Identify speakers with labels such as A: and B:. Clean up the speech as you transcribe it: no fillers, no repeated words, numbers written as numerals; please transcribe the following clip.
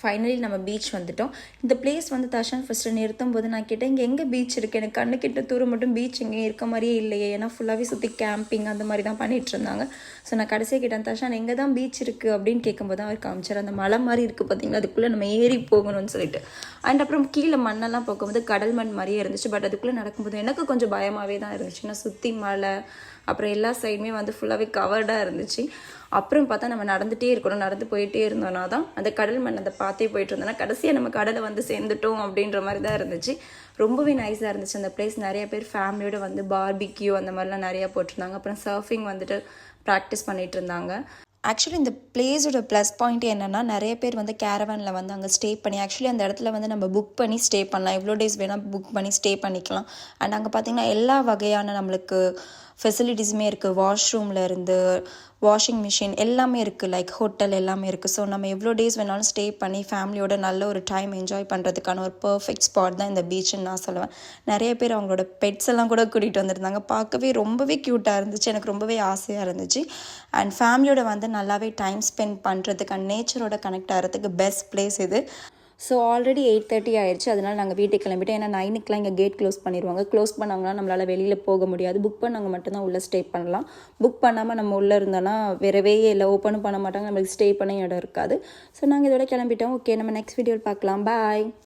A: Finally நம்ம beach வந்துட்டோம். இந்த பிளேஸ் வந்து தர்ஷன் ஃபஸ்ட்டு நிறுத்தும் போது நான் கேட்டேன், இங்கே எங்கே பீச் இருக்குது, எனக்கு கண்ணுக்கிட்ட தூரம் மட்டும் பீச் எங்கேயும் இருக்க மாதிரியே இல்லையே, ஏன்னா ஃபுல்லாகவே சுற்றி கேம்பிங் அந்த மாதிரி தான் பண்ணிகிட்டு இருந்தாங்க. ஸோ நான் கடைசியாக கேட்டேன், தர்ஷன் எங்கே தான் பீச் இருக்குது அப்படின்னு கேட்கும்போது தான் அவர் காமிச்சார். அந்த மலை மாதிரி இருக்குது பார்த்தீங்களா, அதுக்குள்ளே நம்ம ஏறி போகணும்னு சொல்லிட்டு. அண்ட் அப்புறம் கீழே மண்ணெல்லாம் போகும்போது கடல் மண் மாதிரியே இருந்துச்சு. பட் அதுக்குள்ளே நடக்கும்போது எனக்கு கொஞ்சம் பயமாகவே தான் இருந்துச்சு. ஏன்னா சுற்றி மலை, அப்புறம் எல்லா சைடுமே வந்து ஃபுல்லாகவே கவர்டாக இருந்துச்சு. அப்புறம் பார்த்தா நம்ம நடந்துகிட்டே இருக்கணும், நடந்து போயிட்டே இருந்தோன்னா தான் அந்த கடல் மண் அதை பார்த்தே போயிட்டு இருந்தோன்னா கடைசியாக நம்ம கடலை வந்து சேர்ந்துட்டோம் அப்படின்ற மாதிரி தான் இருந்துச்சு. ரொம்பவே நைஸாக இருந்துச்சு அந்த பிளேஸ். நிறைய பேர் ஃபேமிலியோடு வந்து பார்பிக்யூ அந்த மாதிரிலாம் நிறையா போட்டிருந்தாங்க. அப்புறம் சர்ஃபிங் வந்துட்டு ப்ராக்டிஸ் பண்ணிகிட்டு இருந்தாங்க. ஆக்சுவலி இந்த பிளேஸோட ப்ளஸ் பாயிண்ட் என்னென்னா, நிறைய பேர் வந்து கேரவனில் வந்து அங்கே ஸ்டே பண்ணி, ஆக்சுவலி அந்த இடத்துல வந்து நம்ம புக் பண்ணி ஸ்டே பண்ணலாம், எவ்வளோ டேஸ் வேணால் புக் பண்ணி ஸ்டே பண்ணிக்கலாம். அண்ட் அங்கே பார்த்திங்கன்னா எல்லா வகையான நம்மளுக்கு ஃபெசிலிட்டிஸுமே இருக்குது. வாஷ்ரூமில் இருந்து வாஷிங் மிஷின் எல்லாமே இருக்குது, லைக் ஹோட்டல் எல்லாமே இருக்குது. ஸோ நம்ம எவ்வளோ டேஸ் வேணாலும் ஸ்டே பண்ணி ஃபேமிலியோட நல்ல ஒரு டைம் என்ஜாய் பண்ணுறதுக்கான ஒரு பர்ஃபெக்ட் ஸ்பாட் தான் இந்த பீச்சுன்னு நான் சொல்லுவேன். நிறைய பேர் அவங்களோட பெட்ஸ் எல்லாம் கூட கூட்டிகிட்டு வந்திருந்தாங்க. பார்க்கவே ரொம்பவே க்யூட்டாக இருந்துச்சு, எனக்கு ரொம்பவே ஆசையாக இருந்துச்சு. அண்ட் ஃபேமிலியோட வந்து நல்லாவே டைம் ஸ்பெண்ட் பண்ணுறதுக்கு அண்ட் நேச்சரோட கனெக்ட் ஆகிறதுக்கு பெஸ்ட் பிளேஸ் இது. ஸோ ஆல்ரெடி 8:30 ஆயிடுச்சு. அதனால் நாங்கள் வீட்டுக்கு கிளம்பிட்டோம். ஏன்னா 9க்குலாம் இங்கே கேட் க்ளோஸ் பண்ணிடுவாங்க. க்ளோஸ் பண்ணாங்கன்னா நம்மளால் வெளியில் போக முடியாது. புக் பண்ணவங்க மட்டும்தான் உள்ளே ஸ்டே பண்ணலாம். புக் பண்ணாமல் நம்ம உள்ளே இருந்தோன்னா வேறவே இல்லை, ஓப்பனும் பண்ண மாட்டாங்க, நம்மளுக்கு ஸ்டே பண்ண இடம் இருக்காது. ஸோ நாங்கள் இதோட கிளம்பிட்டோம். ஓகே, நம்ம நெக்ஸ்ட் வீடியோவில் பார்க்கலாம். பாய்.